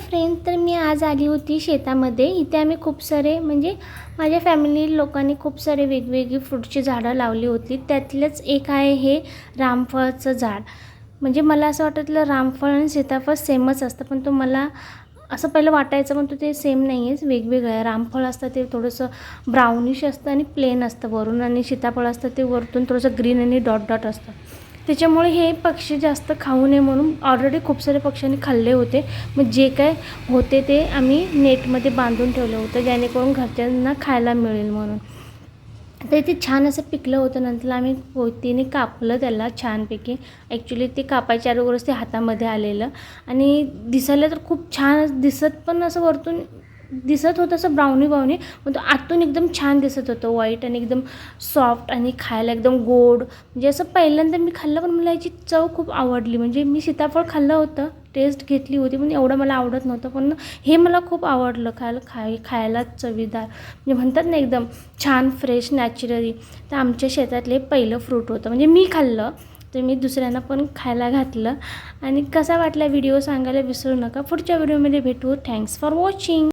Friend, तर मी आज आली होती शेतामध्ये. इथे आम्ही खूप सारे म्हणजे माझ्या फॅमिली लोकांनी खूप सारे वेगवेगळी फ्रूटची झाडं लावली होती. त्यातलंच एक आहे हे रामफळाचं झाड. म्हणजे मला असं वाटलं रामफळ आणि सीताफळ सेमच असतं, पण तो मला असं पहिलं वाटायचं, पण तो ते सेम नाही आहे, वेगवेगळं आहे. रामफळ असतं ते थोडंसं ब्राउनिश असतं आणि प्लेन असतं वरून, आणि सीताफळ असतं ते वरतून थोडंसं ग्रीन आणि डॉट डॉट असतं. त्याच्यामुळे हे पक्षी जास्त खाऊ नये म्हणून ऑलरेडी खूप सारे पक्ष्यांनी खाल्ले होते. मग जे काय होते ते आम्ही नेटमध्ये बांधून ठेवलं होतं, जेणेकरून घरच्यांना खायला मिळेल म्हणून. तर ते छान असं पिकलं होतं. नंतर आम्ही पोतीने कापलं त्याला छानपैकी. ॲक्च्युली ते कापायच्या अगोदरच ते हातामध्ये आलेलं, आणि दिसायला तर खूप छान दिसत, पण असं वरतून दिसत होतं असं ब्राउनी ब्राउनी, पण तो आतून एकदम छान दिसत होतं, व्हाईट आणि एकदम सॉफ्ट आणि खायला एकदम गोड. म्हणजे असं पहिल्यांदा मी खाल्लं, पण मला याची चव खूप आवडली. म्हणजे मी सीताफळ खाल्लं होतं, टेस्ट घेतली होती, पण एवढं मला आवडत नव्हतं, पण हे मला खूप आवडलं खायला चवीदार. म्हणजे म्हणतात ना एकदम छान फ्रेश नॅचरली. तर आमच्या शेतातले पहिलं फ्रूट होतं, म्हणजे मी खाल्लं, तर मी दुसऱ्यांना पण खायला घातलं. आणि कसा वाटला व्हिडिओ सांगायला विसरू नका. पुढच्या व्हिडिओमध्ये भेटू. Thanks for watching.